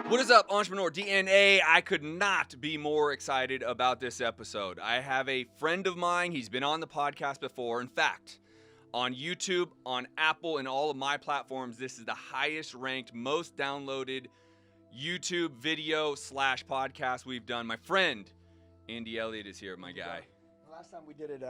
What is up, Entrepreneur DNA? I could not be more excited about this episode. I have a friend of mine. He's been on the podcast before. In fact, on YouTube, on Apple, and all of my platforms, this is the highest ranked, most downloaded YouTube video / podcast we've done. My friend, Andy Elliott, is here, my guy. Last time we did it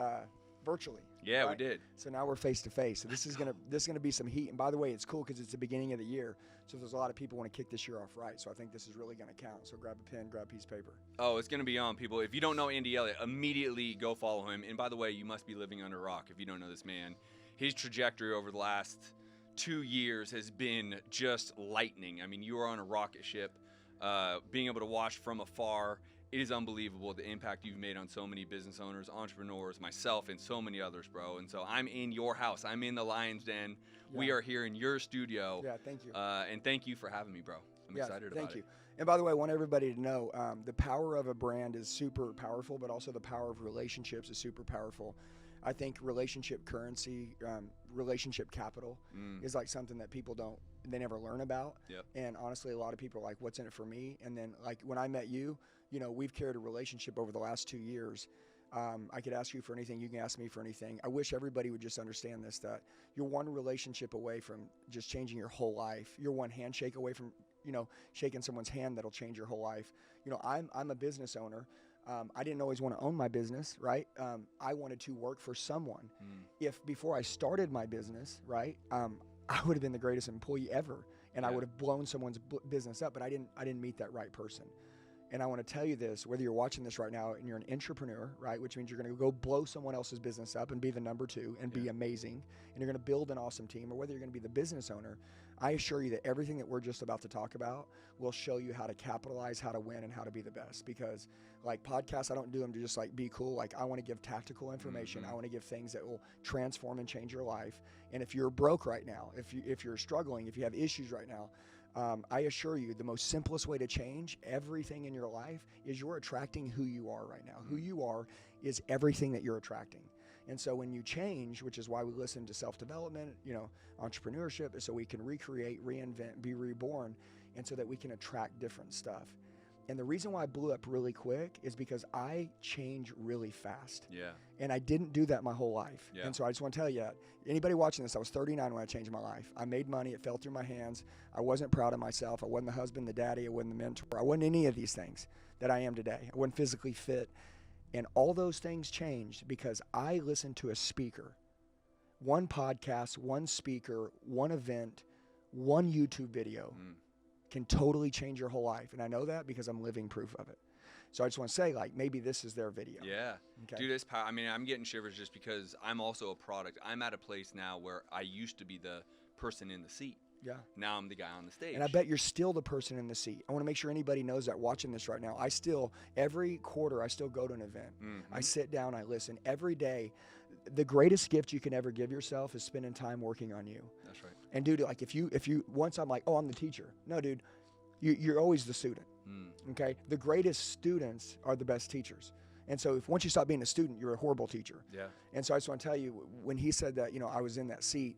virtually. Yeah, right? we did. So now we're face to face. So this is gonna be some heat. And by the way, it's cool because it's the beginning of the year. So there's a lot of people want to kick this year off right. So I think this is really gonna count. So grab a pen, grab a piece of paper. Oh, it's gonna be on, people. If you don't know Andy Elliott, immediately go follow him. And by the way, you must be living under a rock if you don't know this man. His trajectory over the last 2 years has been just lightning. I mean, you are on a rocket ship. Being able to watch from afar, it is unbelievable the impact you've made on so many business owners, entrepreneurs, myself, and so many others, bro. And so I'm in your house. I'm in the Lion's Den. Yeah. We are here in your studio. Yeah, thank you. And thank you for having me, bro. I'm excited about it. Thank you. And by the way, I want everybody to know the power of a brand is super powerful, but also the power of relationships is super powerful. I think relationship currency, relationship capital is like something that people they never learn about. Yep. And honestly, a lot of people are like, what's in it for me? And then like when I met you, we've carried a relationship over the last 2 years. I could ask you for anything. You can ask me for anything. I wish everybody would just understand this, that you're one relationship away from just changing your whole life. You're one handshake away from, shaking someone's hand that'll change your whole life. I'm a business owner. I didn't always want to own my business, right? I wanted to work for someone. If before I started my business, right, I would have been the greatest employee ever, and I would have blown someone's business up, but I didn't meet that right person. And I want to tell you this, whether you're watching this right now and you're an entrepreneur, right, which means you're going to go blow someone else's business up and be the number 2 and be amazing, and you're going to build an awesome team, or whether you're going to be the business owner, I assure you that everything that we're just about to talk about will show you how to capitalize, how to win, and how to be the best. Because like podcasts, I don't do them to just like be cool. Like I want to give tactical information. I want to give things that will transform and change your life. And if you're broke right now, if you're struggling, if you have issues right now, I assure you the most simplest way to change everything in your life is you're attracting who you are right now. Who you are is everything that you're attracting. And so when you change, which is why we listen to self-development, entrepreneurship, so we can recreate, reinvent, be reborn, and so that we can attract different stuff. And the reason why I blew up really quick is because I change really fast. Yeah. And I didn't do that my whole life. Yeah. And so I just want to tell you, anybody watching this, I was 39 when I changed my life. I made money. It fell through my hands. I wasn't proud of myself. I wasn't the husband, the daddy. I wasn't the mentor. I wasn't any of these things that I am today. I wasn't physically fit. And all those things changed because I listened to a speaker. One podcast, one speaker, one event, one YouTube video can totally change your whole life. And I know that because I'm living proof of it. So I just want to say, like, maybe this is their video. Yeah. Okay. Dude, it's power. I mean, I'm getting shivers just because I'm also a product. I'm at a place now where I used to be the person in the seat. Yeah. Now I'm the guy on the stage. And I bet you're still the person in the seat. I want to make sure anybody knows that watching this right now. Every quarter, I still go to an event. I sit down, I listen. Every day, the greatest gift you can ever give yourself is spending time working on you. That's right. And dude, like if you once I'm like, oh, I'm the teacher. No, dude, you're always the student. Okay? The greatest students are the best teachers. And so once you stop being a student, you're a horrible teacher. Yeah. And so I just want to tell you, when he said that, I was in that seat,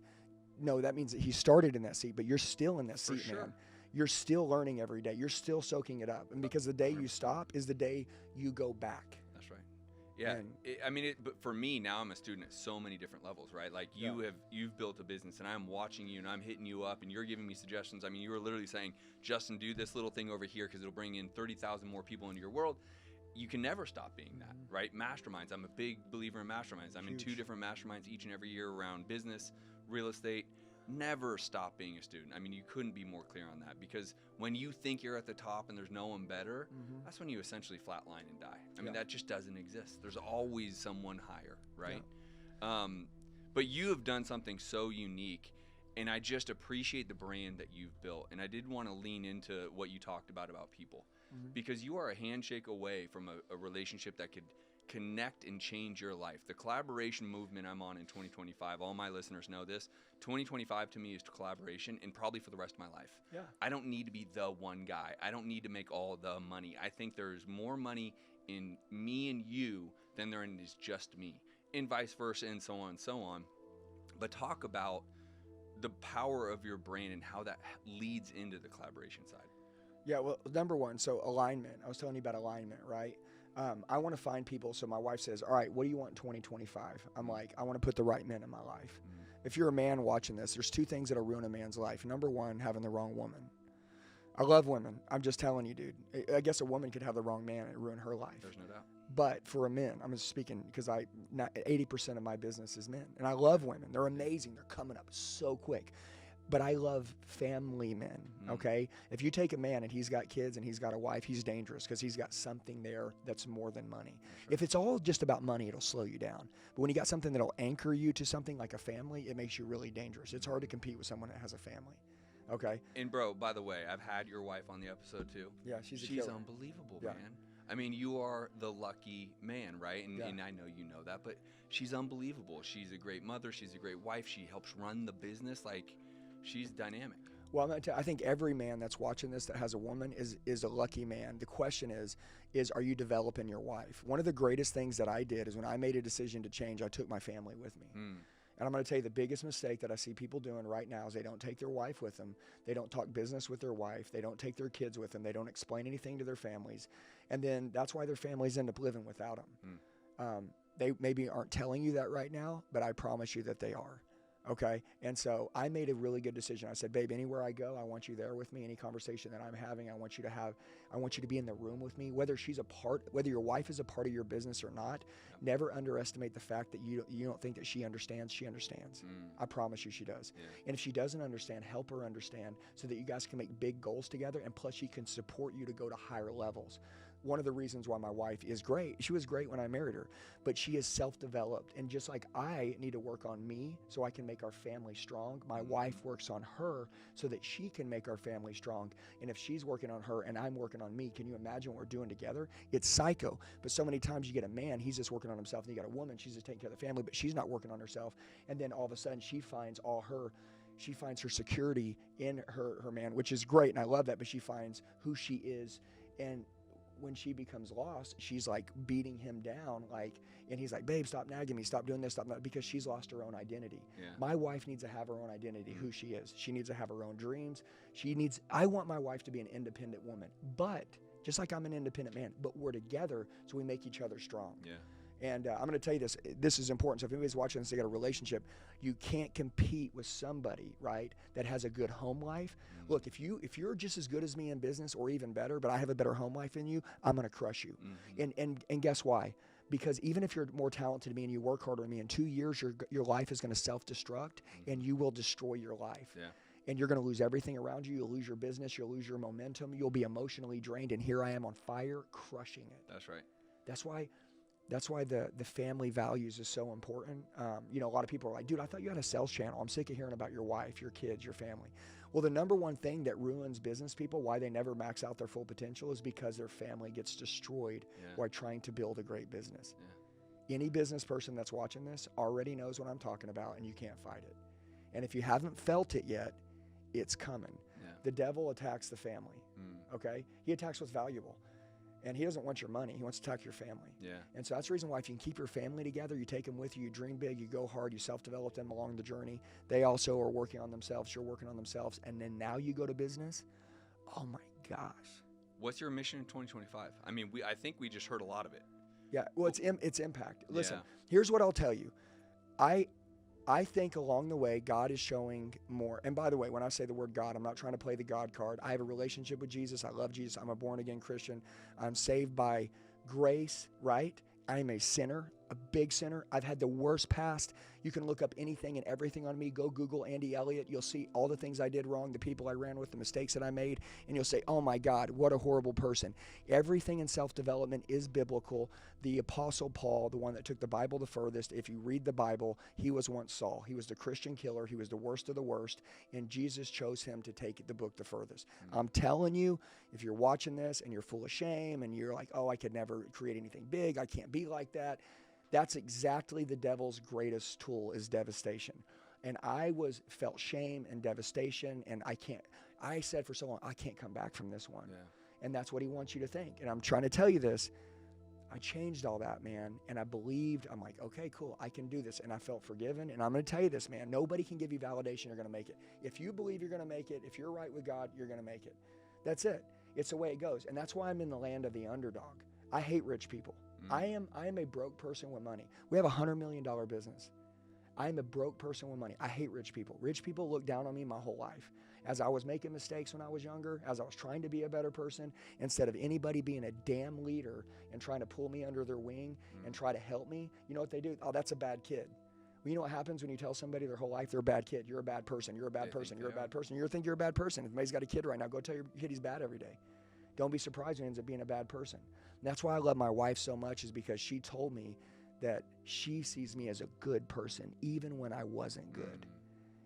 no, that means that he started in that seat, but you're still in that seat, man. You're still learning every day. You're still soaking it up. And because the day you stop is the day you go back. That's right. Yeah. But for me, now I'm a student at so many different levels, right? Like you've built a business and I'm watching you and I'm hitting you up and you're giving me suggestions. I mean, you were literally saying, Justin, do this little thing over here because it'll bring in 30,000 more people into your world. You can never stop being that, right? Masterminds. I'm a big believer in masterminds. I'm in 2 different masterminds each and every year around business, real estate. Never stop being a student. I mean, you couldn't be more clear on that because when you think you're at the top and there's no one better, that's when you essentially flatline and die. I mean, that just doesn't exist. There's always someone higher, right? Yeah. But you have done something so unique, and I just appreciate the brand that you've built. And I did want to lean into what you talked about people because you are a handshake away from a relationship that could connect and change your life. The collaboration movement I'm on in 2025, all my listeners know this, 2025 to me is collaboration and probably for the rest of my life. Yeah. I don't need to be the one guy. I don't need to make all the money. I think there's more money in me and you than there is just me, and vice versa, and so on and so on. But talk about the power of your brain and how that leads into the collaboration side. Yeah, well, number one, so alignment. I was telling you about alignment, right? I want to find people. So my wife says, all right, what do you want in 2025? I'm like, I want to put the right men in my life. If you're a man watching this, there's two things that'll ruin a man's life. Number one, having the wrong woman. I love women. I'm just telling you, dude. I guess a woman could have the wrong man and ruin her life. There's no doubt. But for a man, I'm just speaking because 80% of my business is men. And I love women. They're amazing. They're coming up so quick. But I love family men, okay? If you take a man and he's got kids and he's got a wife, he's dangerous because he's got something there that's more than money. Sure. If it's all just about money, it'll slow you down. But when you got something that'll anchor you to something like a family, it makes you really dangerous. It's hard to compete with someone that has a family, okay? And bro, by the way, I've had your wife on the episode too. Yeah, she's unbelievable, man. I mean, you are the lucky man, right? And I know you know that, but she's unbelievable. She's a great mother. She's a great wife. She helps run the business. Like, she's dynamic. Well, I'm gonna tell you, I think every man that's watching this that has a woman is a lucky man. The question is are you developing your wife? One of the greatest things that I did is when I made a decision to change, I took my family with me. And I'm going to tell you the biggest mistake that I see people doing right now is they don't take their wife with them. They don't talk business with their wife. They don't take their kids with them. They don't explain anything to their families. And then that's why their families end up living without them. They maybe aren't telling you that right now, but I promise you that they are. Okay. And so I made a really good decision. I said, babe, anywhere I go, I want you there with me. Any conversation that I'm having, I want you to be in the room with me, whether your wife is a part of your business or not. Never underestimate the fact that you don't think that she understands. She understands. I promise you she does. Yeah. And if she doesn't understand, help her understand so that you guys can make big goals together. And plus she can support you to go to higher levels. One of the reasons why my wife is great, she was great when I married her, but she is self-developed. And just like I need to work on me so I can make our family strong, my wife works on her so that she can make our family strong. And if she's working on her and I'm working on me, can you imagine what we're doing together? It's psycho. But so many times you get a man, he's just working on himself, and you got a woman, she's just taking care of the family, but she's not working on herself. And then all of a sudden she finds her security in her man, which is great, and I love that, but she finds who she is. And when she becomes lost, she's like beating him down, and he's like, babe, stop nagging me, stop doing this, stop that, because she's lost her own identity. Yeah. My wife needs to have her own identity, who she is. She needs to have her own dreams. I want my wife to be an independent woman, but just like I'm an independent man, but we're together so we make each other strong. Yeah. And I'm going to tell you this is important. So if anybody's watching this, they got a relationship, you can't compete with somebody, right, that has a good home life. Look, if you're just as good as me in business or even better, but I have a better home life than you, I'm going to crush you. And guess why? Because even if you're more talented than me and you work harder than me, in 2 years, your life is going to self-destruct and you will destroy your life. Yeah. And you're going to lose everything around you. You'll lose your business. You'll lose your momentum. You'll be emotionally drained. And here I am on fire, crushing it. That's right. That's why the family values is so important. A lot of people are like, dude, I thought you had a sales channel. I'm sick of hearing about your wife, your kids, your family. Well, the number one thing that ruins business people, why they never max out their full potential, is because their family gets destroyed while trying to build a great business. Yeah. Any business person that's watching this already knows what I'm talking about, and you can't fight it. And if you haven't felt it yet, it's coming. Yeah. The devil attacks the family, okay? He attacks what's valuable. And he doesn't want your money. He wants to attack your family. Yeah. And so that's the reason why if you can keep your family together, you take them with you, you dream big, you go hard, you self-develop them along the journey. They also are working on themselves. You're working on themselves. And then now you go to business. Oh, my gosh. What's your mission in 2025? I mean, I think we just heard a lot of it. Yeah. Well, it's impact. Listen, here's what I'll tell you. I think along the way, God is showing more. And by the way, when I say the word God, I'm not trying to play the God card. I have a relationship with Jesus. I love Jesus. I'm a born-again Christian. I'm saved by grace, right? I'm a sinner, a big sinner. I've had the worst past. You can look up anything and everything on me. Go Google Andy Elliott. You'll see all the things I did wrong, the people I ran with, the mistakes that I made, and you'll say, oh my God, what a horrible person. Everything in self-development is biblical. The Apostle Paul, the one that took the Bible the furthest, if you read the Bible, he was once Saul. He was the Christian killer. He was the worst of the worst, and Jesus chose him to take the book the furthest. I'm telling you, if you're watching this and you're full of shame and you're like, oh, I could never create anything big, I can't be like that, that's exactly the devil's greatest tool, is devastation. And I felt shame and devastation, and I said for so long, I can't come back from this one. Yeah. And that's what he wants you to think. And I'm trying to tell you this. I changed all that, man, and I believed. I'm like, okay, cool, I can do this, and I felt forgiven. And I'm going to tell you this, man, nobody can give you validation you're going to make it. If you believe you're going to make it, if you're right with God, you're going to make it. That's it. It's the way it goes. And that's why I'm in the land of the underdog. I hate rich people. I am a broke person with money. We have a $100 million business. I am a broke person with money. I hate rich people. Rich people look down on me my whole life. As I was making mistakes when I was younger, as I was trying to be a better person, instead of anybody being a damn leader and trying to pull me under their wing and try to help me, you know what they do? Oh, that's a bad kid. Well, you know what happens when you tell somebody their whole life they're a bad kid? You're a bad person. You're a bad person. You're a bad person. You think you're a bad person. If somebody's got a kid right now, go tell your kid he's bad every day. Don't be surprised when he ends up being a bad person. And that's why I love my wife so much, is because she told me that she sees me as a good person, even when I wasn't good.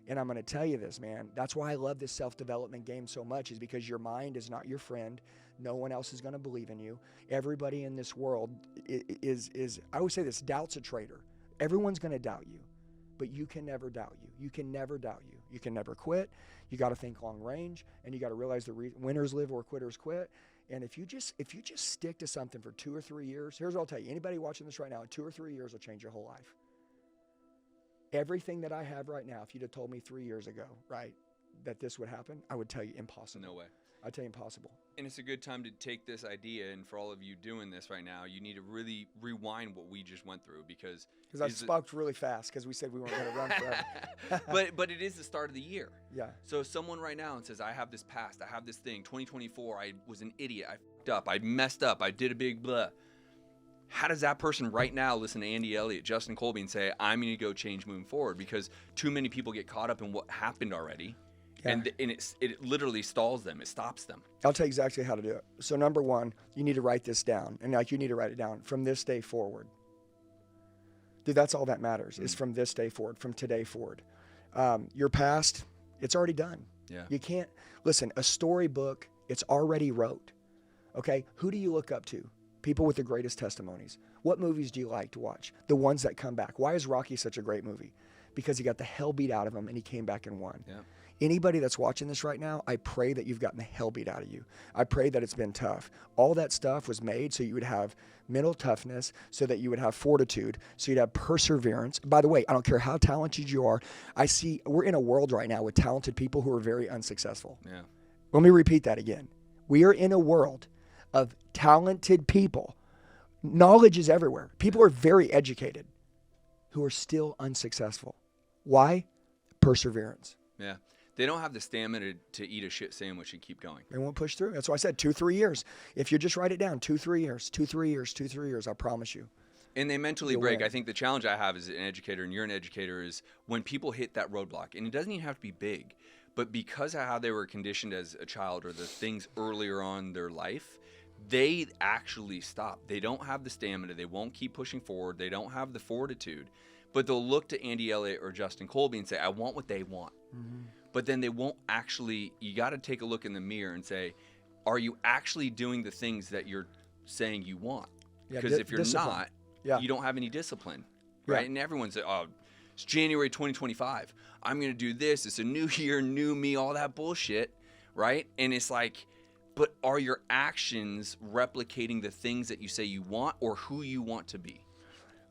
And I'm going to tell you this, man. That's why I love this self-development game so much, is because your mind is not your friend. No one else is going to believe in you. Everybody in this world is I always say this, doubt's a traitor. Everyone's going to doubt you, but you can never doubt you. You can never doubt you. You can never quit. You got to think long range, and you got to realize the winners live where quitters quit. And if you just stick to something for 2 or 3 years, here's what I'll tell you. Anybody watching this right now, 2 or 3 years will change your whole life. Everything that I have right now, if you'd have told me 3 years ago, right, that this would happen, I would tell you impossible. No way. I'd tell you impossible. And it's a good time to take this idea, and for all of you doing this right now, you need to really rewind what we just went through, because I spoke really fast because we said we weren't going to run forever. but it is the start of the year. Yeah. So if someone right now and says, I have this past, I have this thing, 2024, I was an idiot, I fucked up, I messed up, I did a big blah. How does that person right now listen to Andy Elliott, Justin Colby, and say, I'm going to go change moving forward? Because too many people get caught up in what happened already. Yeah. And it literally stalls them. It stops them. I'll tell you exactly how to do it. So number one, you need to write this down. And like, you need to write it down from this day forward. Dude, that's all that matters is from this day forward, from today forward. Your past, it's already done. Yeah. You can't, listen, a storybook, it's already wrote. Okay? Who do you look up to? People with the greatest testimonies. What movies do you like to watch? The ones that come back. Why is Rocky such a great movie? Because he got the hell beat out of him and he came back and won. Yeah. Anybody that's watching this right now, I pray that you've gotten the hell beat out of you. I pray that it's been tough. All that stuff was made so you would have mental toughness, so that you would have fortitude, so you'd have perseverance. By the way, I don't care how talented you are. I see we're in a world right now with talented people who are very unsuccessful. Yeah. Let me repeat that again. We are in a world of talented people. Knowledge is everywhere. People are very educated who are still unsuccessful. Why? Perseverance. Yeah. They don't have the stamina to eat a shit sandwich and keep going. They won't push through. That's why I said 2-3 years. If you just write it down, 2-3 years, 2-3 years, 2-3 years, I promise you. And they mentally break. I think the challenge I have as an educator, and you're an educator, is when people hit that roadblock, and it doesn't even have to be big, but because of how they were conditioned as a child or the things earlier on in their life, they actually stop. They don't have the stamina. They won't keep pushing forward. They don't have the fortitude. But they'll look to Andy Elliott or Justin Colby and say, I want what they want. Mm-hmm. But then they won't actually, you got to take a look in the mirror and say, are you actually doing the things that you're saying you want? Because if you're not, you don't have any discipline, right? Yeah. And everyone's like, oh, it's January 2025. I'm going to do this. It's a new year, new me, all that bullshit, right? And it's like, but are your actions replicating the things that you say you want or who you want to be?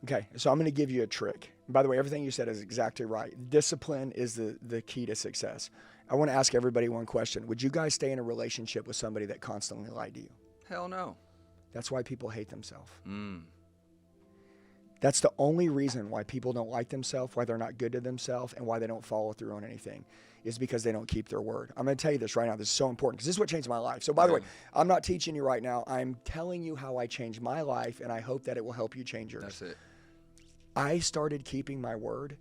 Okay, so I'm going to give you a trick. By the way, everything you said is exactly right. Discipline is the key to success. I want to ask everybody one question. Would you guys stay in a relationship with somebody that constantly lied to you? Hell no. That's why people hate themselves. That's the only reason why people don't like themselves, why they're not good to themselves, and why they don't follow through on anything, is because they don't keep their word. I'm going to tell you this right now. This is so important because this is what changed my life. So by the way, I'm not teaching you right now. I'm telling you how I changed my life, and I hope that it will help you change yours. That's it. I started keeping my word.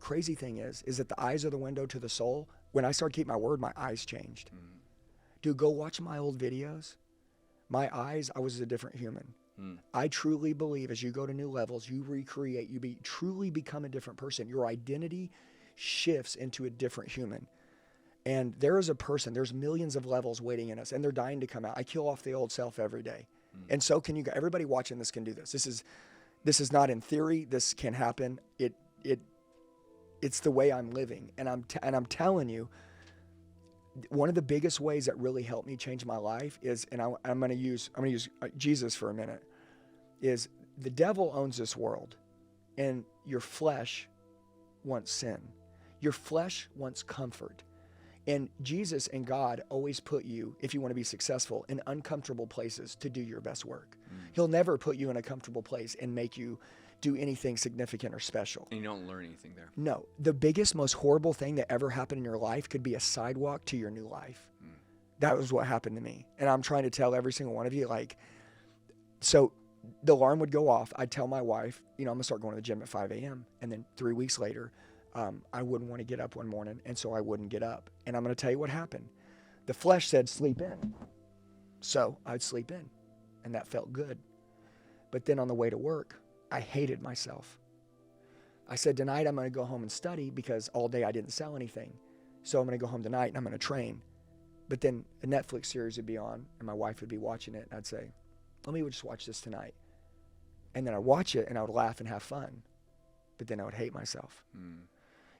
Crazy thing is that the eyes are the window to the soul. When I started keeping my word, my eyes changed. Dude, go watch my old videos. My eyes, I was a different human. I truly believe as you go to new levels, you recreate, truly become a different person. Your identity shifts into a different human. And there is a person, there's millions of levels waiting in us, and they're dying to come out. I kill off the old self every day. And so can you. Everybody watching this can do this. This is not in theory. This can happen. It's the way I'm living, and I'm telling you, one of the biggest ways that really helped me change my life is, and I'm going to use Jesus for a minute, is the devil owns this world, and your flesh wants sin. Your flesh wants comfort. And Jesus and God always put you, if you want to be successful, in uncomfortable places to do your best work. He'll never put you in a comfortable place and make you do anything significant or special. And you don't learn anything there. No. The biggest, most horrible thing that ever happened in your life could be a sidewalk to your new life. That was what happened to me. And I'm trying to tell every single one of you, like, so the alarm would go off. I'd tell my wife, I'm going to start going to the gym at 5 a.m. And then 3 weeks later, I wouldn't want to get up one morning, and so I wouldn't get up. And I'm going to tell you what happened. The flesh said, sleep in. So I'd sleep in, and that felt good. But then on the way to work, I hated myself. I said, tonight I'm going to go home and study because all day I didn't sell anything. So I'm going to go home tonight, and I'm going to train. But then a Netflix series would be on, and my wife would be watching it, and I'd say, let me just watch this tonight. And then I'd watch it, and I would laugh and have fun. But then I would hate myself.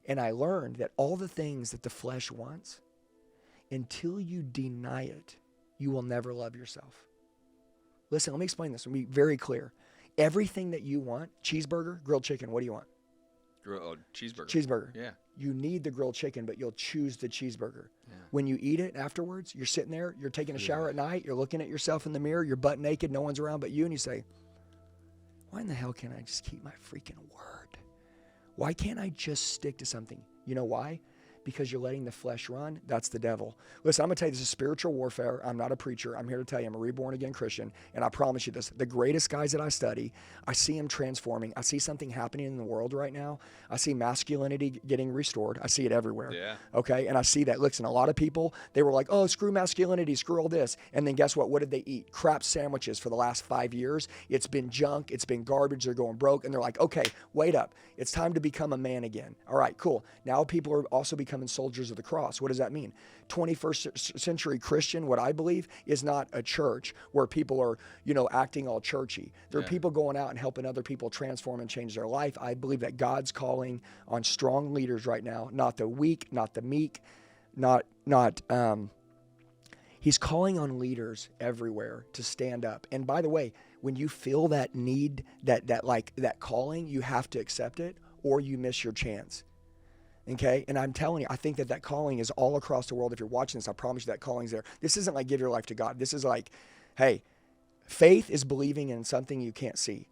And I learned that all the things that the flesh wants, until you deny it, you will never love yourself. Listen, let me explain this. Let me be very clear. Everything that you want, cheeseburger, grilled chicken, what do you want? Cheeseburger. Cheeseburger. Yeah. You need the grilled chicken, but you'll choose the cheeseburger. Yeah. When you eat it afterwards, you're sitting there, you're taking a shower at night, you're looking at yourself in the mirror, you're butt naked, no one's around but you, and you say, why in the hell can't I just keep my freaking word? Why can't I just stick to something? You know why? Because you're letting the flesh run. That's the devil. Listen, I'm going to tell you, this is spiritual warfare. I'm not a preacher. I'm here to tell you I'm a reborn again Christian. And I promise you this, the greatest guys that I study, I see them transforming. I see something happening in the world right now. I see masculinity getting restored. I see it everywhere. Yeah. Okay. And I see that. Listen, a lot of people, they were like, oh, screw masculinity, screw all this. And then guess what? What did they eat? Crap sandwiches for the last 5 years. It's been junk. It's been garbage. They're going broke. And they're like, okay, wait up. It's time to become a man again. All right, cool. Now people are also becoming soldiers of the cross. What does that mean? 21st century Christian, what I believe, is not a church where people are, acting all churchy. There are people going out and helping other people transform and change their life. I believe that God's calling on strong leaders right now, not the weak, not the meek, He's calling on leaders everywhere to stand up. And by the way, when you feel that need, that calling, you have to accept it or you miss your chance. Okay? And I'm telling you, I think that calling is all across the world. If you're watching this, I promise you that calling's there. This isn't like give your life to God. This is like, hey, faith is believing in something you can't see.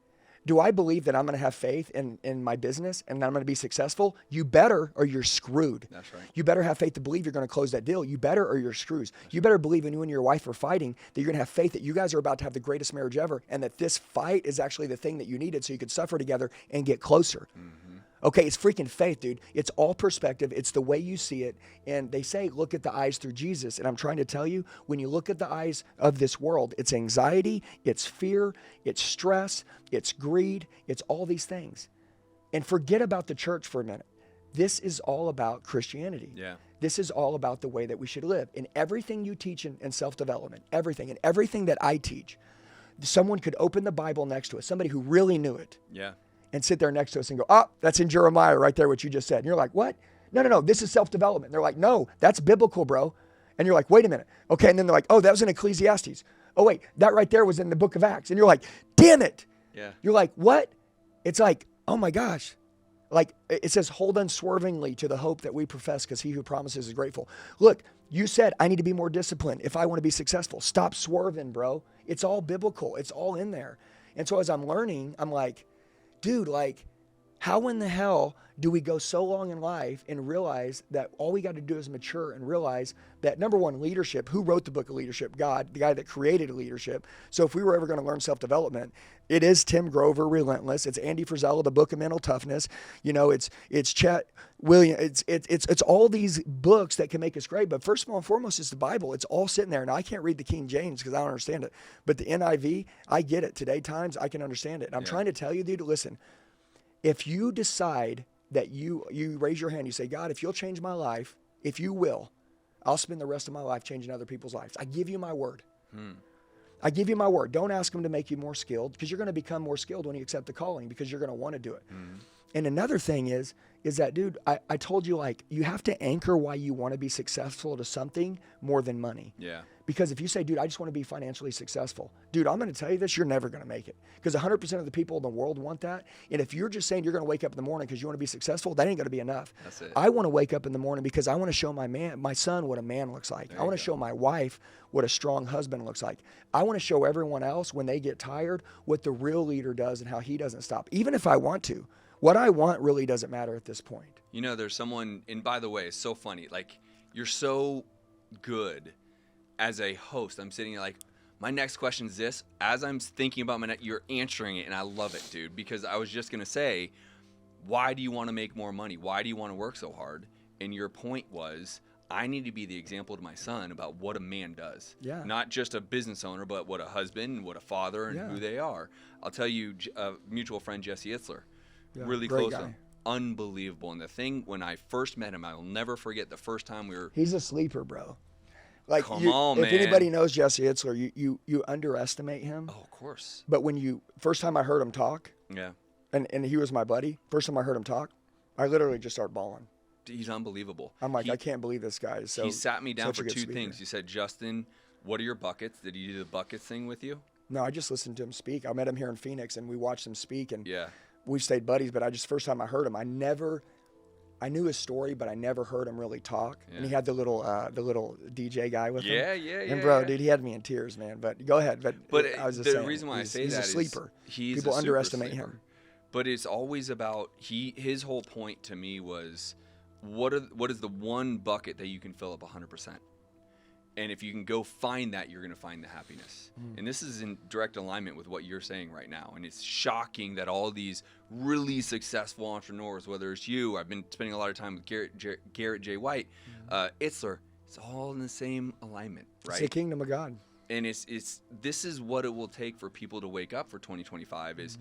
Do I believe that I'm going to have faith in my business and that I'm going to be successful? You better or you're screwed. That's right. You better have faith to believe you're going to close that deal. You better or you're screwed. You better believe when you and your wife are fighting that you're going to have faith that you guys are about to have the greatest marriage ever and that this fight is actually the thing that you needed so you could suffer together and get closer. Mm-hmm. Okay, it's freaking faith, dude. It's all perspective. It's the way you see it. And they say, look at the eyes through Jesus. And I'm trying to tell you, when you look at the eyes of this world, it's anxiety, it's fear, it's stress, it's greed, it's all these things. And forget about the church for a minute. This is all about Christianity. Yeah. This is all about the way that we should live. And everything you teach in self-development, everything, and everything that I teach, someone could open the Bible next to us, somebody who really knew it. Yeah. And sit there next to us and go, oh, that's in Jeremiah right there, what you just said. And you're like, what? No, this is self-development. And they're like, no, that's biblical, bro. And you're like, wait a minute. Okay, and then they're like, oh, that was in Ecclesiastes. Oh, wait, that right there was in the book of Acts. And you're like, damn it. Yeah. You're like, what? It's like, oh my gosh. Like it says, hold unswervingly to the hope that we profess because he who promises is grateful. Look, you said I need to be more disciplined if I want to be successful. Stop swerving, bro. It's all biblical. It's all in there. And so as I'm learning, I'm like, dude, like, how in the hell do we go so long in life and realize that all we got to do is mature and realize that, number one, leadership, who wrote the book of leadership? God, the guy that created leadership. So if we were ever going to learn self-development, it is Tim Grover, Relentless. It's Andy Frisella, the book of mental toughness. It's Chet Williams. It's all these books that can make us great. But first of all and foremost, it's the Bible. It's all sitting there. Now, I can't read the King James because I don't understand it. But the NIV, I get it. Today Times, I can understand it. And I'm trying to tell you, dude, listen, if you decide that you raise your hand, you say, God, if you'll change my life, if you will, I'll spend the rest of my life changing other people's lives. I give you my word. I give you my word. Don't ask him to make you more skilled because you're going to become more skilled when you accept the calling because you're going to want to do it. And another thing is that, dude, I told you, like, you have to anchor why you want to be successful to something more than money. Yeah. Because if you say, dude, I just want to be financially successful, dude, I'm going to tell you this, you're never going to make it. Because 100% of the people in the world want that. And if you're just saying you're going to wake up in the morning because you want to be successful, that ain't going to be enough. That's it. I want to wake up in the morning because I want to show my son what a man looks like. I want to show my wife what a strong husband looks like. I want to show everyone else when they get tired what the real leader does and how he doesn't stop, even if I want to. What I want really doesn't matter at this point. You know, there's someone, and by the way, it's so funny. Like, you're so good as a host. I'm sitting here like, my next question is this. As I'm thinking about you're answering it, and I love it, dude, because I was just going to say, why do you want to make more money? Why do you want to work so hard? And your point was, I need to be the example to my son about what a man does. Yeah. Not just a business owner, but what a husband, what a father, and who they are. I'll tell you, a mutual friend, Jesse Itzler, really close to him. Unbelievable. And the thing, when I first met him, I will never forget the first time we were... He's a sleeper, bro. Like, Come on, man. If anybody knows Jesse Itzler, you underestimate him. Oh, of course. But first time I heard him talk, and he was my buddy, first time I heard him talk, I literally just started bawling. He's unbelievable. I'm like, I can't believe this guy is so... He sat me down for two speaker. things. He said, Justin, what are your buckets? Did he do the buckets thing with you? No, I just listened to him speak. I met him here in Phoenix, and we watched him speak, and yeah. We've stayed buddies, but first time I heard him, I knew his story, but I never heard him really talk. Yeah. And he had the little DJ guy with him. Yeah. And bro, dude, he had me in tears, man. But go ahead. But I was just the saying, reason why I say he's that a sleeper. People underestimate him. But it's always about his whole point to me was, what is the one bucket that you can fill up 100%? And if you can go find that, you're going to find the happiness. And this is in direct alignment with what you're saying right now. And it's shocking that all these really successful entrepreneurs, whether it's you, I've been spending a lot of time with Garrett J. White, Itzler, it's all in the same alignment, right? It's the kingdom of God. And this is what it will take for people to wake up for 2025 is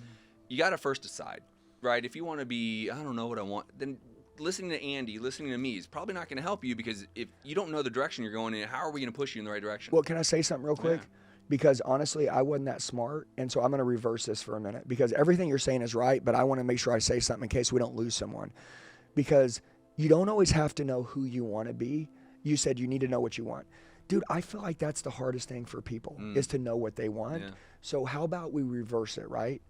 you got to first decide, right? If you want to be, I don't know what I want, then listening to Andy, listening to me is probably not going to help you, because if you don't know the direction you're going in, how are we going to push you in the right direction? Well, can I say something real quick? Yeah. Because honestly, I wasn't that smart, and so I'm going to reverse this for a minute, because everything you're saying is right, but I want to make sure I say something in case we don't lose someone. Because you don't always have to know who you want to be. You said you need to know what you want. Dude, I feel like that's the hardest thing for people, is to know what they want. Yeah. So how about we reverse it, right?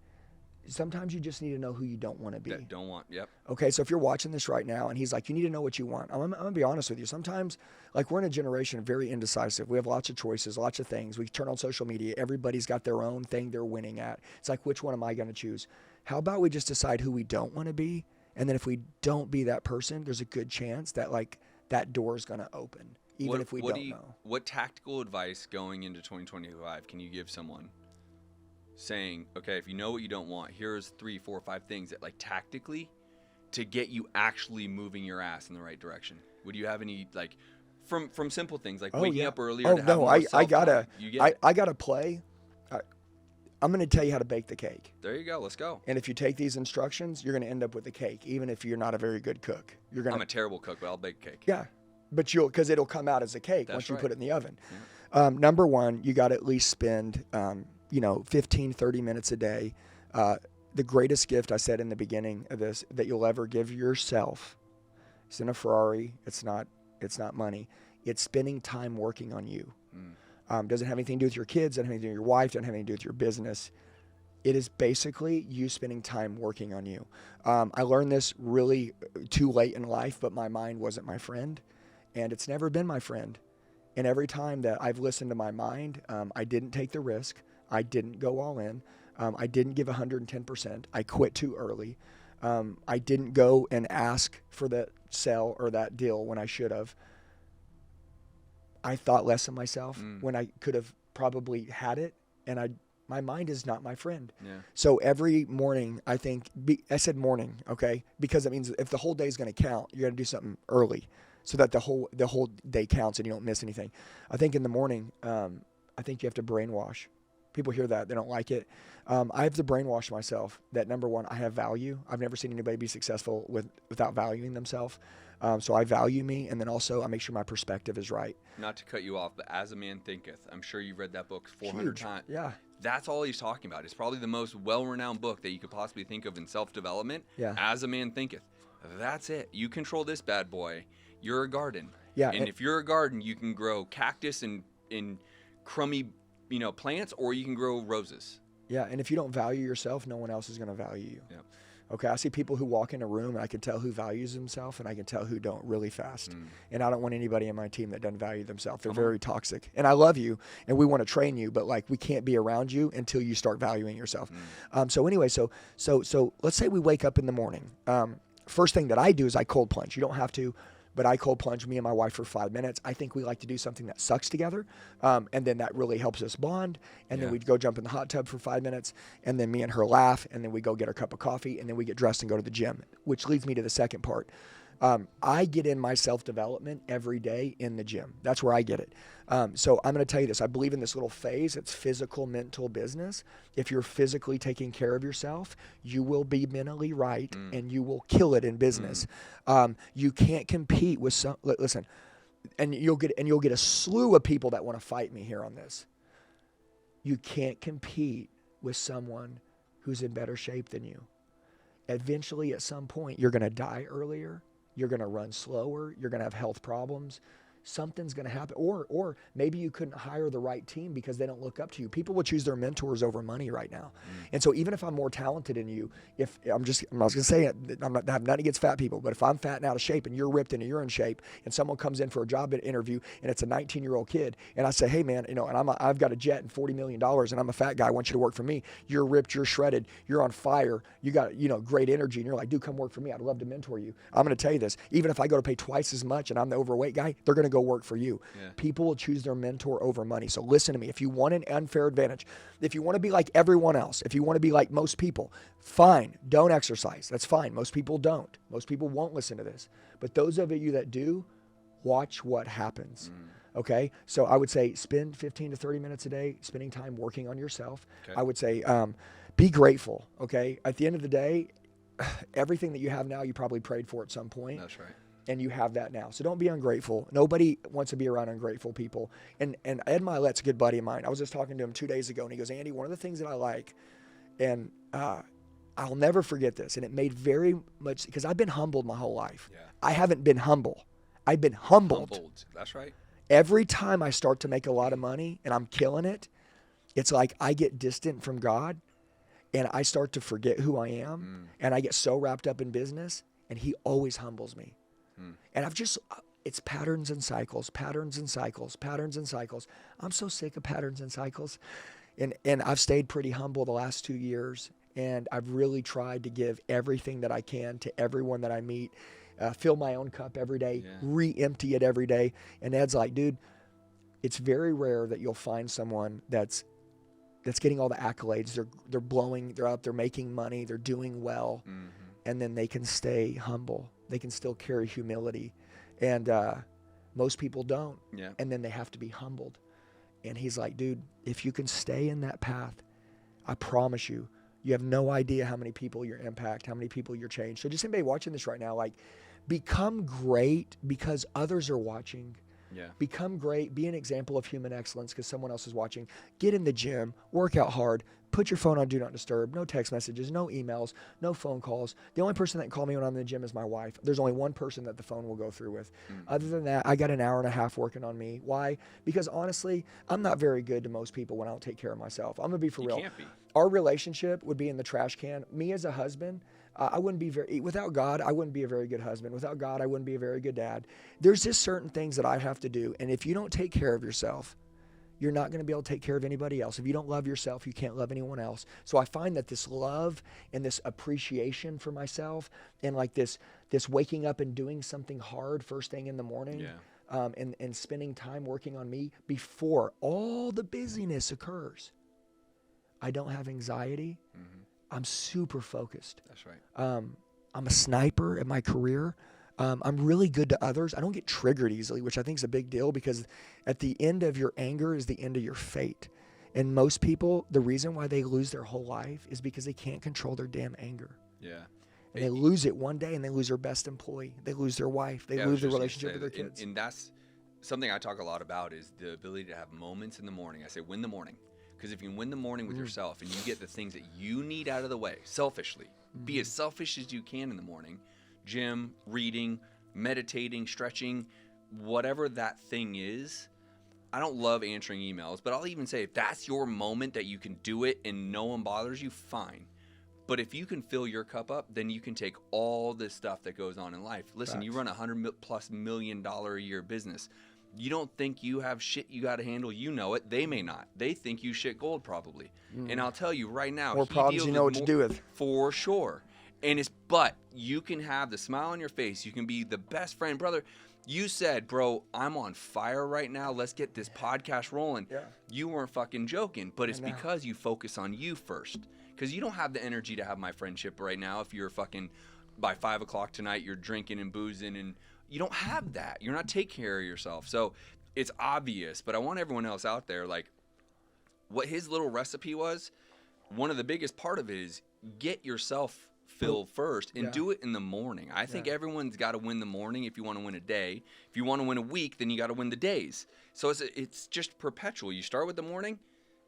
Sometimes you just need to know who you don't want to be. Don't want, yep. Okay, so if you're watching this right now and he's like, you need to know what you want. I'm going to be honest with you. Sometimes, like, we're in a generation very indecisive. We have lots of choices, lots of things. We turn on social media. Everybody's got their own thing they're winning at. It's like, which one am I going to choose? How about we just decide who we don't want to be? And then if we don't be that person, there's a good chance that, like, that door is going to open, even if we don't know. What tactical advice going into 2025 can you give someone? Saying, okay, if you know what you don't want, here's 3, 4, 5 things that, like, tactically to get you actually moving your ass in the right direction. Would you have any, like, from simple things like waking up earlier? I gotta play. I'm gonna tell you how to bake the cake. There you go. Let's go. And if you take these instructions, you're gonna end up with a cake, even if you're not a very good cook. I'm a terrible cook, but I'll bake a cake. Yeah, but because it'll come out as a cake once you put it in the oven. Yeah. Number one, you got to at least spend 15, 30 minutes a day. The greatest gift, I said in the beginning of this, that you'll ever give yourself, it's in a Ferrari, it's not money, it's spending time working on you. Doesn't have anything to do with your kids, doesn't have anything to do with your wife, doesn't have anything to do with your business. It is basically you spending time working on you. I learned this really too late in life, but my mind wasn't my friend, and it's never been my friend. And every time that I've listened to my mind, I didn't take the risk. I didn't go all in. I didn't give 110%. I quit too early. I didn't go and ask for that sell or that deal when I should have. I thought less of myself when I could have probably had it, and my mind is not my friend. Yeah. So every morning, I said morning, okay, because it means if the whole day is going to count, you're going to do something early, so that the whole day counts and you don't miss anything. I think in the morning, I think you have to brainwash. People hear that, they don't like it. I have to brainwash myself that, number one, I have value. I've never seen anybody be successful without valuing themselves. So I value me, and then also I make sure my perspective is right. Not to cut you off, but As a Man Thinketh, I'm sure you've read that book 400 times. Yeah. That's all he's talking about. It's probably the most well-renowned book that you could possibly think of in self-development. Yeah. As a man thinketh. That's it. You control this bad boy. You're a garden. Yeah. And if you're a garden, you can grow cactus and crummy, plants, or you can grow roses. Yeah, and if you don't value yourself, no one else is going to value you. Yeah. Okay, I see people who walk in a room and I can tell who values himself and I can tell who don't really fast. And I don't want anybody in my team that doesn't value themselves. They're very toxic. And I love you and we want to train you, but like we can't be around you until you start valuing yourself. So anyway, so let's say we wake up in the morning. First thing that I do is I cold plunge. You don't have to, but I cold plunge me and my wife for 5 minutes. I think we like to do something that sucks together. And then that really helps us bond. And then we'd go jump in the hot tub for 5 minutes. And then me and her laugh. And then we go get our cup of coffee. And then we get dressed and go to the gym, which leads me to the second part. I get in my self-development every day in the gym. That's where I get it. So I'm going to tell you this. I believe in this little phase. It's physical, mental, business. If you're physically taking care of yourself, you will be mentally right and you will kill it in business. You can't compete with some. Listen, and you'll get a slew of people that want to fight me here on this. You can't compete with someone who's in better shape than you. Eventually, at some point, you're going to die earlier. You're going to run slower. You're going to have health problems. Something's going to happen. Or maybe you couldn't hire the right team because they don't look up to you. People will choose their mentors over money right now. And so even if I'm more talented than you, if I'm not going to say it, I have nothing against fat people, but if I'm fat and out of shape and you're ripped and you're in shape and someone comes in for a job interview and it's a 19-year-old kid and I say, hey man, and I've got a jet and $40 million and I'm a fat guy, I want you to work for me. You're ripped, you're shredded, you're on fire, you got, great energy and you're like, dude, come work for me. I'd love to mentor you. I'm going to tell you this, even if I go to pay twice as much and I'm the overweight guy, they're going to go work for you. Yeah. People will choose their mentor over money. So listen to me. If you want an unfair advantage, if you want to be like everyone else, if you want to be like most people, fine, don't exercise. That's fine. Most people don't. Most people won't listen to this. But those of you that do, watch what happens. Okay? So I would say spend 15 to 30 minutes a day spending time working on yourself. Okay. I would say be grateful. Okay? At the end of the day, everything that you have now, you probably prayed for at some point. That's right. And you have that now. So don't be ungrateful. Nobody wants to be around ungrateful people. And Ed Milet's a good buddy of mine. I was just talking to him 2 days ago, and he goes, Andy, one of the things that I like, and I'll never forget this, and it made very much, because I've been humbled my whole life. Yeah. I haven't been humble. I've been humbled. That's right. Every time I start to make a lot of money and I'm killing it, it's like I get distant from God, and I start to forget who I am, and I get so wrapped up in business, and he always humbles me. And it's patterns and cycles, patterns and cycles, patterns and cycles. I'm so sick of patterns and cycles. And I've stayed pretty humble the last 2 years. And I've really tried to give everything that I can to everyone that I meet, fill my own cup every day, re-empty it every day. And Ed's like, dude, it's very rare that you'll find someone that's getting all the accolades. They're blowing, they're out there making money, they're doing well. And then they can stay humble. They can still carry humility. And most people don't. Yeah. And then they have to be humbled. And he's like, dude, if you can stay in that path, I promise you, you have no idea how many people you impact, how many people you change. So just anybody watching this right now, like, become great because others are watching. Yeah. Become great. Be an example of human excellence because someone else is watching. Get in the gym. Work out hard. Put your phone on Do Not Disturb. No text messages. No emails. No phone calls. The only person that can call me when I'm in the gym is my wife. There's only one person that the phone will go through with. Other than that, I got an hour and a half working on me. Why? Because honestly, I'm not very good to most people when I don't take care of myself. I'm going to be for real. You can't be. Our relationship would be in the trash can. Me as a husband, I wouldn't be without God, I wouldn't be a very good husband. Without God, I wouldn't be a very good dad. There's just certain things that I have to do. And if you don't take care of yourself, you're not going to be able to take care of anybody else. If you don't love yourself, you can't love anyone else. So I find that this love and this appreciation for myself and like this waking up and doing something hard first thing in the morning, and spending time working on me before all the busyness occurs. I don't have anxiety. I'm super focused. That's right. I'm a sniper at my career. I'm really good to others. I don't get triggered easily, which I think is a big deal because at the end of your anger is the end of your fate. And most people, the reason why they lose their whole life is because they can't control their damn anger. Yeah. And they lose it one day and they lose their best employee. They lose their wife. They lose their relationship with their kids. And that's something I talk a lot about is the ability to have moments in the morning. I say win the morning. Because if you win the morning with yourself and you get the things that you need out of the way, selfishly, be as selfish as you can in the morning, gym, reading, meditating, stretching, whatever that thing is. I don't love answering emails, but I'll even say if that's your moment that you can do it and no one bothers you, fine. But if you can fill your cup up, then you can take all this stuff that goes on in life. Listen, you run $100+ million a year business. You don't think you have shit you got to handle. You know it. They may not. They think you shit gold probably. And I'll tell you right now. More problems you know what to do with. For sure. But you can have the smile on your face. You can be the best friend. Brother, you said, bro, I'm on fire right now. Let's get this podcast rolling. Yeah. You weren't fucking joking. But it's because you focus on you first. Because you don't have the energy to have my friendship right now if you're fucking by 5 o'clock tonight, you're drinking and boozing, and you don't have that. You're not taking care of yourself. So it's obvious, but I want everyone else out there, like, what his little recipe was, one of the biggest part of it is get yourself filled first and do it in the morning. I think everyone's got to win the morning if you want to win a day. If you want to win a week, then you got to win the days. So it's just perpetual. You start with the morning.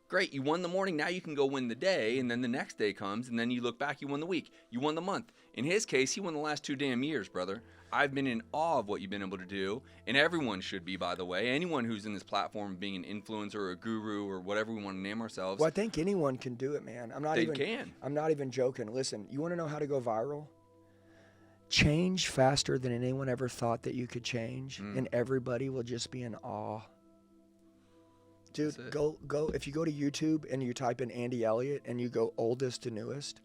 Great, you won the morning, now you can go win the day, and then the next day comes, and then you look back, you won the week, you won the month. In his case, he won the last 2 damn years, brother. I've been in awe of what you've been able to do, and everyone should be, by the way. Anyone who's in this platform being an influencer or a guru or whatever we want to name ourselves. Well, I think anyone can do it, man. I'm not even joking. Listen, you want to know how to go viral? Change faster than anyone ever thought that you could change, and everybody will just be in awe. Dude, go. If you go to YouTube and you type in Andy Elliott and you go oldest to newest,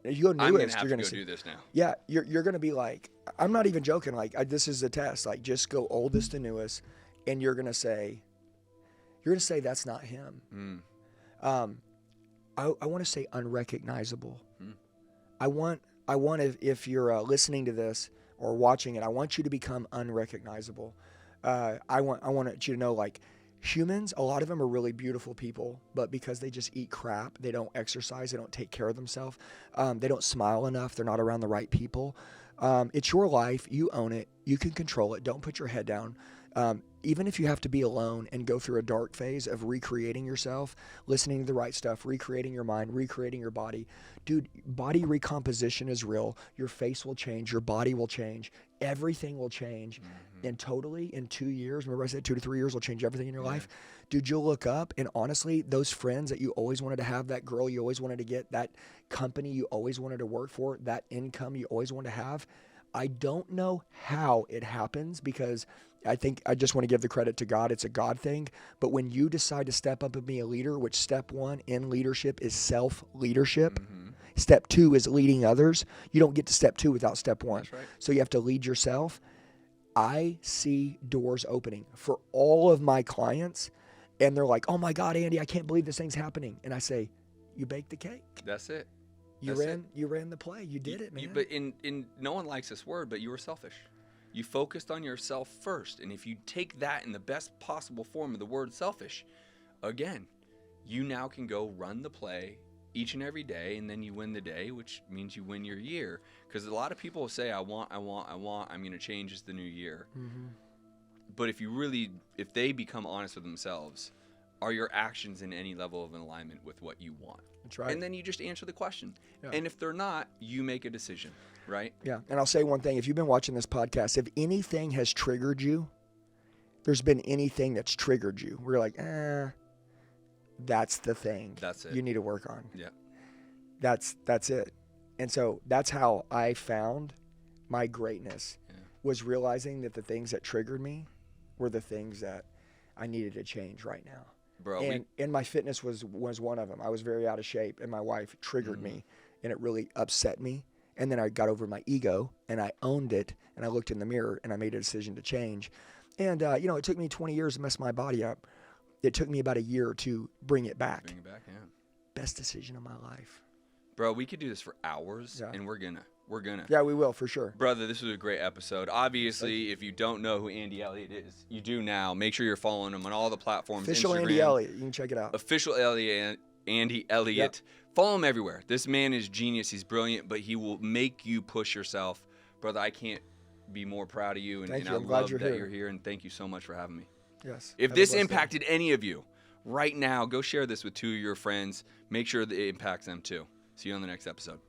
you go newest, you're gonna do this now. Yeah, you're gonna be like, I'm not even joking. Like this is a test. Like just go oldest to newest, and you're gonna say that's not him. I want to say unrecognizable. I want if you're listening to this or watching it, I want you to become unrecognizable. I want you to know, like, humans, a lot of them are really beautiful people, but because they just eat crap, they don't exercise, they don't take care of themselves, they don't smile enough, they're not around the right people. It's your life. You own it. You can control it. Don't put your head down. Even if you have to be alone and go through a dark phase of recreating yourself, listening to the right stuff, recreating your mind, recreating your body. Dude, body recomposition is real. Your face will change. Your body will change. Everything will change. And totally in 2 years, remember I said 2 to 3 years will change everything in your life? Dude, you'll look up and honestly, those friends that you always wanted to have, that girl you always wanted to get, that company you always wanted to work for, that income you always wanted to have, I don't know how it happens because I think I just want to give the credit to God. It's a God thing. But when you decide to step up and be a leader, which step 1 in leadership is self-leadership. Step 2 is leading others. You don't get to step 2 without step 1. That's right. So you have to lead yourself. I see doors opening for all of my clients. And they're like, oh my God, Andy, I can't believe this thing's happening. And I say, you baked the cake. That's it. You ran the play. You did it, man. But in no one likes this word, but you were selfish. You focused on yourself first. And if you take that in the best possible form of the word selfish, again, you now can go run the play each and every day, and then you win the day, which means you win your year. Because a lot of people say, I'm going to change as the new year. But if they become honest with themselves, are your actions in any level of alignment with what you want? That's right. And then you just answer the question. Yeah. And if they're not, you make a decision, right? Yeah. And I'll say one thing. If you've been watching this podcast, if anything has triggered you, there's been anything that's triggered you, we're like, that's the thing. That's it. You need to work on. Yeah. That's it. And so that's how I found my greatness, was realizing that the things that triggered me were the things that I needed to change right now. Bro, and my fitness was one of them. I was very out of shape, and my wife triggered me, and it really upset me. And then I got over my ego, and I owned it, and I looked in the mirror, and I made a decision to change. And, it took me 20 years to mess my body up. It took me about a year to bring it back. Best decision of my life. Bro, we could do this for hours, and we're gonna. Yeah, we will, for sure. Brother, this was a great episode. Obviously, if you don't know who Andy Elliott is, you do now. Make sure you're following him on all the platforms. Official Instagram, Andy Elliott. You can check it out. Official Andy Elliott. Yep. Follow him everywhere. This man is genius. He's brilliant, but he will make you push yourself. Brother, I can't be more proud of you. And I love that you're here. And thank you so much for having me. Yes. If this impacted any of you, right now, go share this with 2 of your friends. Make sure that it impacts them too. See you on the next episode.